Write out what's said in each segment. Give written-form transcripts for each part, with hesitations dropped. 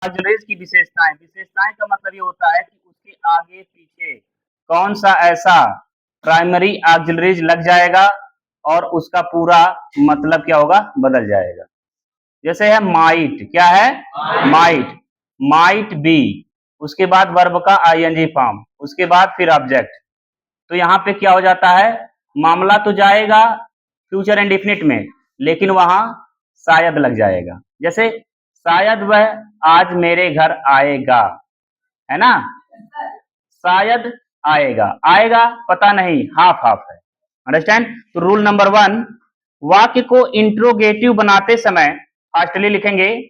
Auxiliaries की विशेषताएं, विशेषताएं का मतलब ये होता है कि उसके आगे पीछे कौन सा ऐसा प्राइमरी ऑक्सिलरीज लग जाएगा और उसका पूरा मतलब क्या होगा, बदल जाएगा। जैसे है माइट, क्या है, माइट, माइट बी, उसके बाद वर्ब का आईएनजी फॉर्म, उसके बाद फिर ऑब्जेक्ट। तो यहाँ पे क्या हो जाता है, मामला तो जाएगा फ्यूचर इंडेफिनिट में, लेकिन वहां शायद लग जाएगा। जैसे शायद वह आज मेरे घर आएगा, है ना, शायद आएगा, आएगा पता नहीं, हाफ हाफ है, अंडरस्टैंड। तो रूल नंबर 1, वाक्य को इंट्रोगेटिव बनाते समय फास्टली लिखेंगे।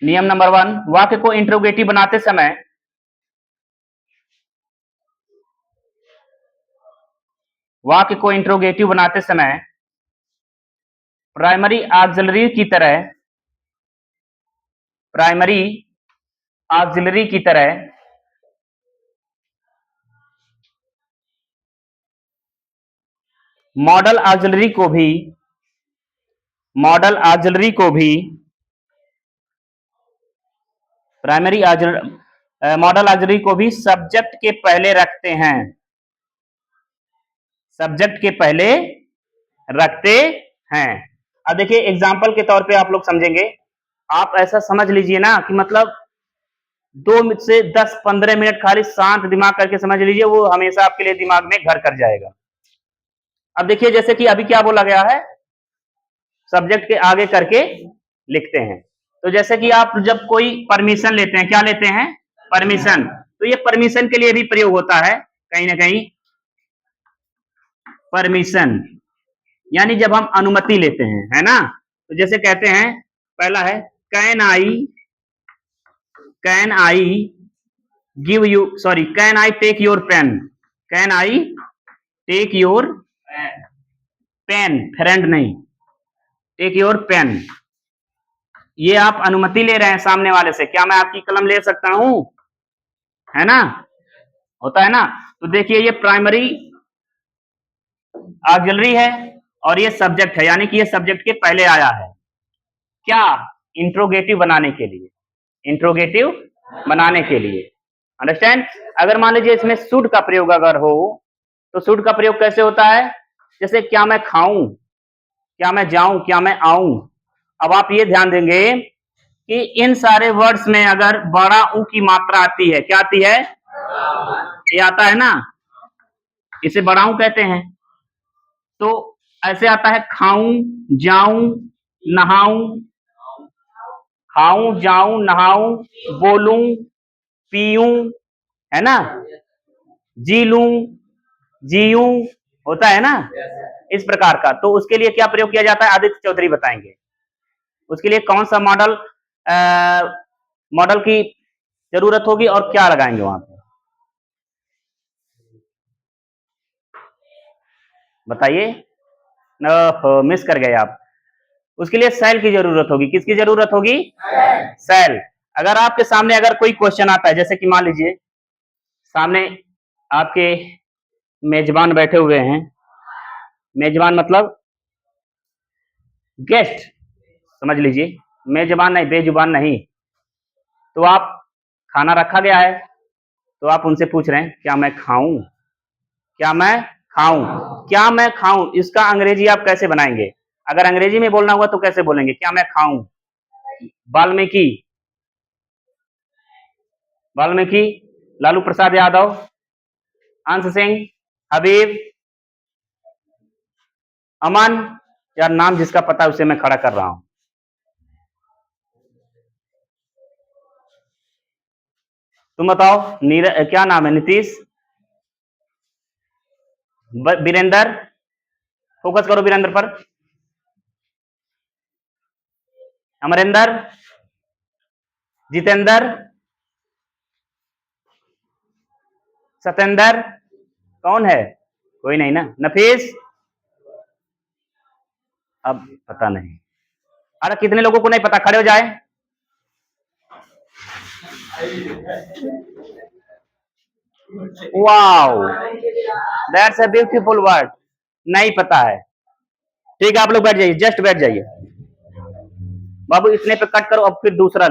नियम नंबर 1, वाक्य को इंट्रोगेटिव बनाते समय प्राइमरी ऑक्सिलरी की तरह मॉडल ऑक्सिलरी को भी सब्जेक्ट के पहले रखते हैं, अब देखिए एग्जाम्पल के तौर पे आप लोग समझेंगे। आप ऐसा समझ लीजिए ना कि मतलब 2 से 10-15 मिनट खाली शांत दिमाग करके समझ लीजिए, वो हमेशा आपके लिए दिमाग में घर कर जाएगा। अब देखिए जैसे कि अभी क्या बोला गया है, सब्जेक्ट के आगे करके लिखते हैं। तो जैसे कि आप जब कोई परमिशन लेते हैं, क्या लेते हैं, परमिशन, तो ये परमिशन के लिए भी प्रयोग होता है कहीं ना कहीं। परमिशन यानी जब हम अनुमति लेते हैं, है ना। तो जैसे कहते हैं, पहला है can I can I take your pen, can I take your pen, friend नहीं, टेक योर पेन। ये आप अनुमति ले रहे हैं सामने वाले से, क्या मैं आपकी कलम ले सकता हूं, है ना, होता है ना। तो देखिए ये प्राइमरी ऑक्सिलरी है और ये सब्जेक्ट है, यानी कि ये सब्जेक्ट के पहले आया है, क्या, इंट्रोगेटिव बनाने के लिए, अंडरस्टैंड। अगर मान लीजिए इसमें शुड का प्रयोग अगर हो, तो शुड का प्रयोग कैसे होता है, जैसे क्या मैं खाऊं, क्या मैं जाऊं, क्या मैं आऊं। अब आप ये ध्यान देंगे कि इन सारे वर्ड्स में अगर बड़ा ऊ की मात्रा आती है, क्या आती है, ये आता है ना, इसे बड़ा ऊ कहते हैं। तो ऐसे आता है खाऊं, जाऊं, नहाऊं, खाऊं, जाऊं, नहाऊं, बोलूं, पीऊं, है ना, जी लूं, जीऊं, होता है ना, इस प्रकार का। तो उसके लिए क्या प्रयोग किया जाता है, आदित्य चौधरी बताएंगे। उसके लिए कौन सा मॉडल की जरूरत होगी और क्या लगाएंगे वहां पे, बताइए। मिस कर गए आप। उसके लिए सेल की जरूरत होगी, किसकी जरूरत होगी, सेल। अगर आपके सामने अगर कोई क्वेश्चन आता है, जैसे कि मान लीजिए सामने आपके मेजबान बैठे हुए हैं, मेजबान मतलब गेस्ट समझ लीजिए, मेजबान नहीं, बेजुबान नहीं। तो आप खाना रखा गया है, तो आप उनसे पूछ रहे हैं क्या मैं खाऊं, क्या मैं खाऊं, क्या मैं खाऊं, इसका अंग्रेजी आप कैसे बनाएंगे। अगर अंग्रेजी में बोलना होगा तो कैसे बोलेंगे, क्या मैं खाऊं, वाल्मीकि, लालू प्रसाद यादव, अंश सिंह, हबीब, अमन, यार नाम जिसका पता है उसे मैं खड़ा कर रहा हूं। तुम बताओ, क्या नाम है, नीतीश, वीरेंद्र, फोकस करो वीरेंद्र पर, अमरिंदर, जितेंद्र, सतेंद्र, कौन है, कोई नहीं ना, नफीस, अब पता नहीं। अरे कितने लोगों को नहीं पता, खड़े हो जाए। Wow, that's a beautiful word, नहीं पता है। ठीक है आप लोग बैठ जाइए, जस्ट बैठ जाइए। बाबू इतने पे कट करो, अब फिर दूसरा